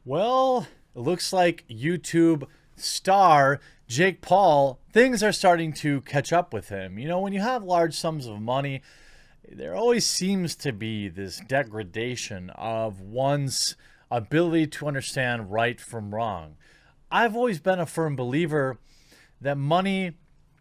Well, it looks like YouTube star Jake Paul, things are starting to catch up with him. You know, when you have large sums of money, there always seems to be this degradation of one's ability to understand right from wrong. I've always been a firm believer that money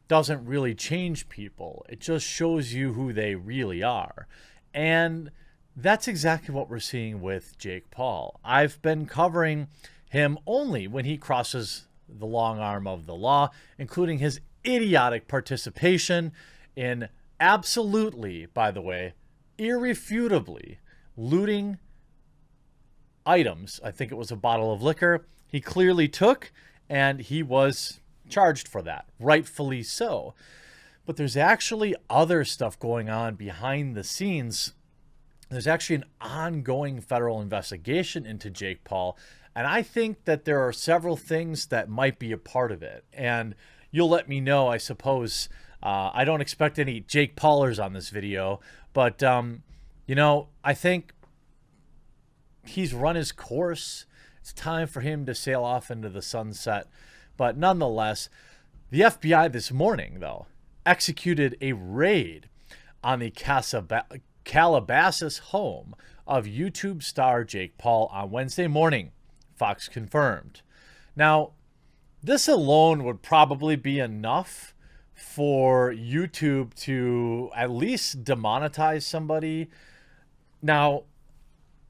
doesn't really change people, it just shows you who they really are. And that's exactly what we're seeing with Jake Paul. I've been covering him only when he crosses the long arm of the law, including his idiotic participation in absolutely, by the way, irrefutably looting items. I think it was a bottle of liquor he clearly took, and he was charged for that, rightfully so. But there's actually other stuff going on behind the scenes. There's actually an ongoing federal investigation into Jake Paul, and I think that there are several things that might be a part of it. And you'll let me know, I suppose. I don't expect any Jake Paulers on this video, but, you know, I think he's run his course. It's time for him to sail off into the sunset. But nonetheless, the FBI this morning, though, executed a raid on the Calabasas home of YouTube star Jake Paul on Wednesday morning, Fox confirmed. Now, this alone would probably be enough for YouTube to at least demonetize somebody. Now,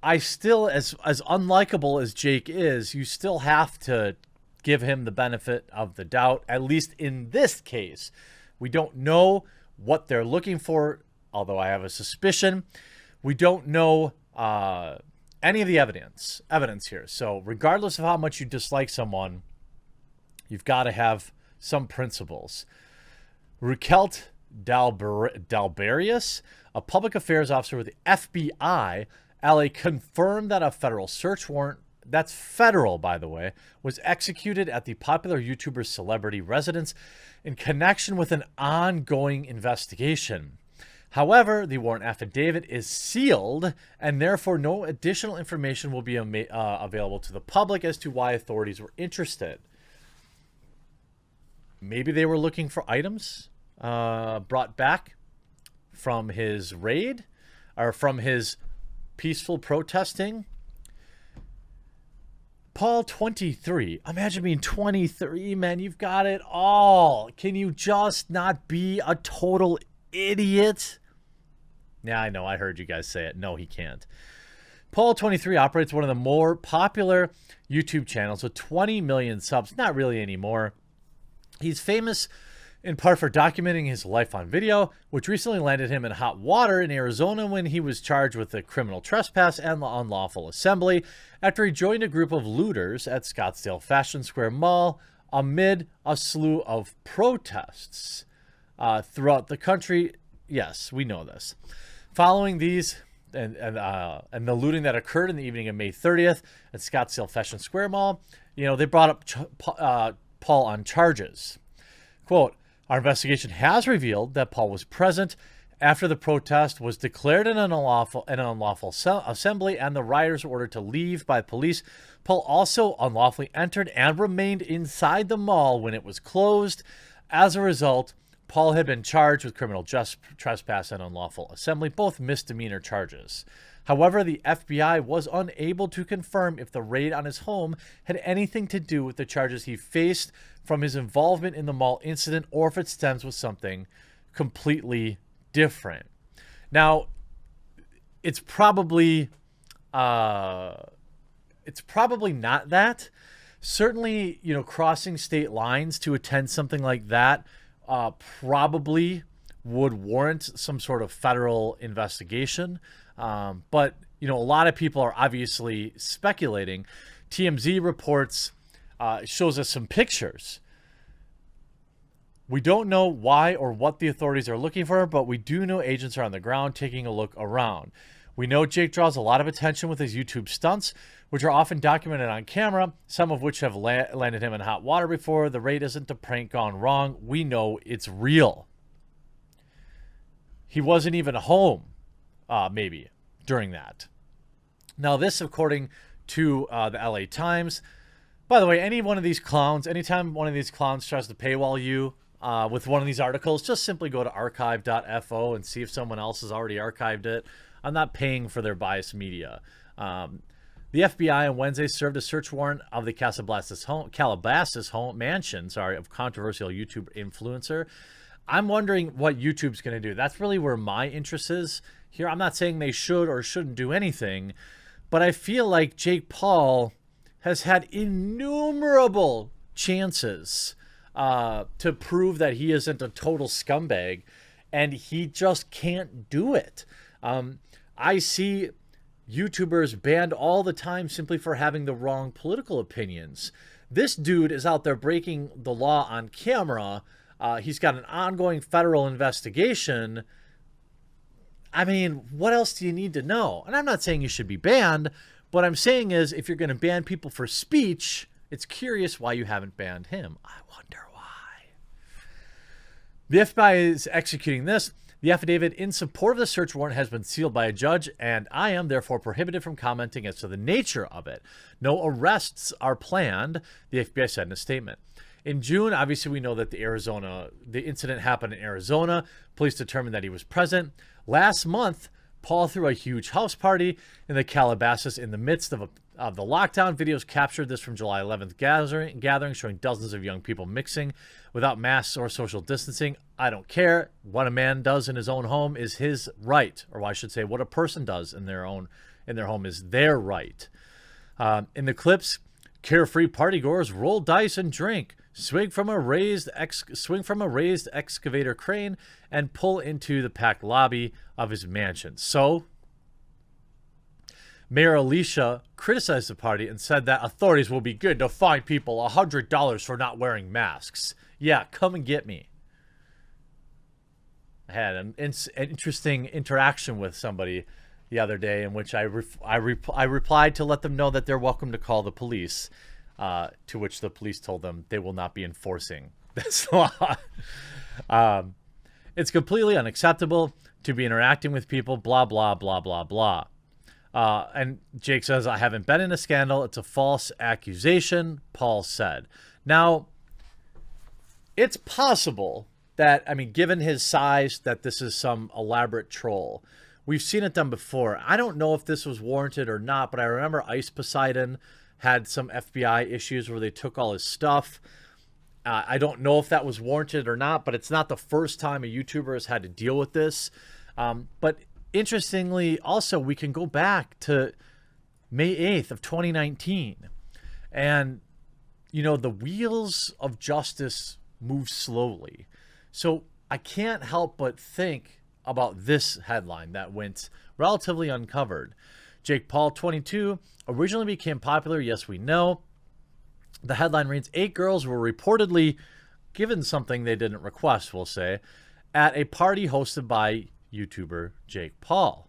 I still, as unlikable as Jake is, you still have to give him the benefit of the doubt, at least in this case. We don't know what they're looking for, although I have a suspicion. We don't know any of the evidence here. So regardless of how much you dislike someone, you've got to have some principles. Raquel Dalberius, a public affairs officer with the FBI, LA, confirmed that a federal search warrant, that's federal, by the way, was executed at the popular YouTuber's celebrity residence in connection with an ongoing investigation. However, the warrant affidavit is sealed, and therefore no additional information will be available to the public as to why authorities were interested. Maybe they were looking for items brought back from his raid or from his peaceful protesting. Paul, 23. Imagine being 23, man. You've got it all. Can you just not be a total idiot? Yeah, I know. I heard you guys say it. No, he can't. Paul, 23, operates one of the more popular YouTube channels with 20 million subs. Not really anymore. He's famous in part for documenting his life on video, which recently landed him in hot water in Arizona when he was charged with a criminal trespass and unlawful assembly after he joined a group of looters at Scottsdale Fashion Square Mall amid a slew of protests throughout the country. Yes, we know this. Following these and the looting that occurred in the evening of May 30th at Scottsdale Fashion Square Mall, you know, they brought up Paul on charges. Quote, "Our investigation has revealed that Paul was present after the protest was declared an unlawful assembly and the rioters were ordered to leave by police. Paul also unlawfully entered and remained inside the mall when it was closed. As a result, Paul had been charged with criminal trespass and unlawful assembly, both misdemeanor charges. However, the FBI was unable to confirm if the raid on his home had anything to do with the charges he faced from his involvement in the mall incident or if it stems with something completely different." Now, it's probably not that. Certainly, you know, crossing state lines to attend something like that probably would warrant some sort of federal investigation. But, you know, a lot of people are obviously speculating. TMZ reports, shows us some pictures. We don't know why or what the authorities are looking for, but we do know agents are on the ground taking a look around. We know Jake draws a lot of attention with his YouTube stunts, which are often documented on camera, some of which have landed him in hot water before. The raid isn't a prank gone wrong. We know it's real. He wasn't even home, maybe, during that. Now, this, according to the LA Times. By the way, anytime one of these clowns tries to paywall you with one of these articles, just simply go to archive.fo and see if someone else has already archived it. I'm not paying for their biased media. The FBI on Wednesday served a search warrant of the Calabasas home mansion, of controversial YouTube influencer. I'm wondering what YouTube's going to do. That's really where my interest is here. I'm not saying they should or shouldn't do anything, but I feel like Jake Paul has had innumerable chances to prove that he isn't a total scumbag, and he just can't do it. I see YouTubers banned all the time simply for having the wrong political opinions. This dude is out there breaking the law on camera. He's got an ongoing federal investigation. I mean, what else do you need to know? And I'm not saying you should be banned. What I'm saying is, if you're going to ban people for speech, it's curious why you haven't banned him. I wonder why. The FBI is executing this. The affidavit in support of the search warrant has been sealed by a judge, and I am therefore prohibited from commenting as to the nature of it. No arrests are planned, the FBI said in a statement. In June, obviously we know that the incident happened in Arizona. Police determined that he was present. Last month, Paul threw a huge house party in the Calabasas in the midst of the lockdown. Videos captured this from July 11th gathering showing dozens of young people mixing without masks or social distancing. I don't care. What a man does in his own home is his right, or I should say what a person does in their home is their right. In the clips, carefree partygoers roll dice and drink, swing from a raised excavator crane, and pull into the packed lobby of his mansion. So, Mayor Alicia criticized the party and said that authorities will be good to fine people $100 for not wearing masks. Yeah, come and get me. I had an interesting interaction with somebody the other day in which I replied to let them know that they're welcome to call the police, to which the police told them they will not be enforcing this law. It's completely unacceptable to be interacting with people, blah, blah, blah, blah, blah. And Jake says, I haven't been in a scandal. It's a false accusation, Paul said. Now, it's possible that, given his size, that this is some elaborate troll. We've seen it done before. I don't know if this was warranted or not, but I remember Ice Poseidon had some FBI issues where they took all his stuff. I don't know if that was warranted or not, but it's not the first time a YouTuber has had to deal with this. But interestingly, also, we can go back to May 8th of 2019. And, the wheels of justice move slowly. So I can't help but think about this headline that went relatively uncovered. Jake Paul, 22, originally became popular. Yes, we know. The headline reads, 8 girls were reportedly given something they didn't request, we'll say, at a party hosted by YouTuber Jake Paul.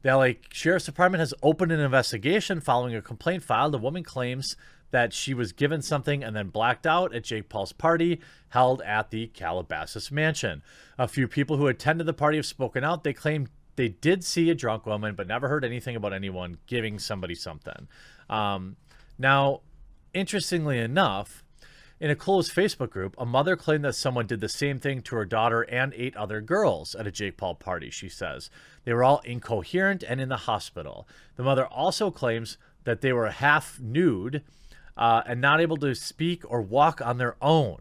The LA Sheriff's Department has opened an investigation following a complaint filed. The woman claims that she was given something and then blacked out at Jake Paul's party held at the Calabasas mansion. A few people who attended the party have spoken out. They claim they did see a drunk woman, but never heard anything about anyone giving somebody something. Now, interestingly enough, in a closed Facebook group, a mother claimed that someone did the same thing to her daughter and 8 other girls at a Jake Paul party, she says. They were all incoherent and in the hospital. The mother also claims that they were half nude and not able to speak or walk on their own.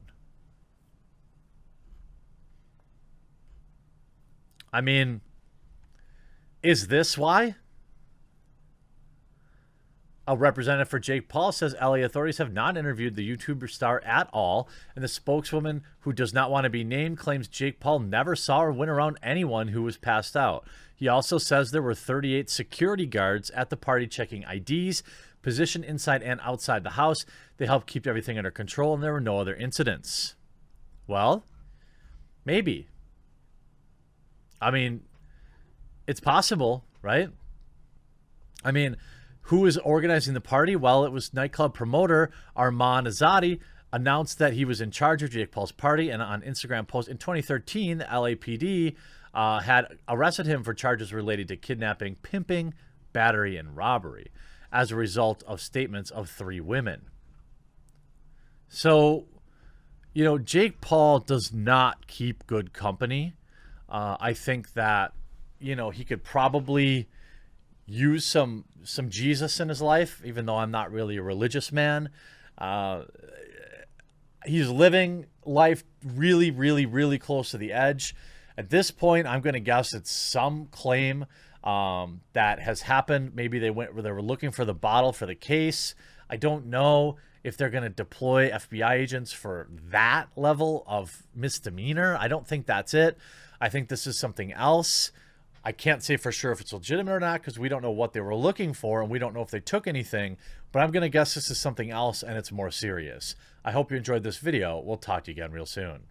Is this why? A representative for Jake Paul says LA authorities have not interviewed the YouTuber star at all, and the spokeswoman, who does not want to be named, claims Jake Paul never saw or went around anyone who was passed out. He also says there were 38 security guards at the party checking IDs, positioned inside and outside the house. They helped keep everything under control, and there were no other incidents. Well, maybe. It's possible, right? Who was organizing the party? Well, it was nightclub promoter Arman Azadi announced that he was in charge of Jake Paul's party, and on Instagram post in 2013, the LAPD had arrested him for charges related to kidnapping, pimping, battery, and robbery. as a result of statements of 3 women. So, you know, Jake Paul does not keep good company. I think that, you know, he could probably use some Jesus in his life, even though I'm not really a religious man. He's living life really, really, really close to the edge. At this point, I'm going to guess it's some claim that has happened. Maybe they were looking for the bottle for the case. I don't know if they're going to deploy FBI agents for that level of misdemeanor. I don't think that's it. I think this is something else. I can't say for sure if it's legitimate or not because we don't know what they were looking for and we don't know if they took anything, but I'm going to guess this is something else and it's more serious. I hope you enjoyed this video. We'll talk to you again real soon.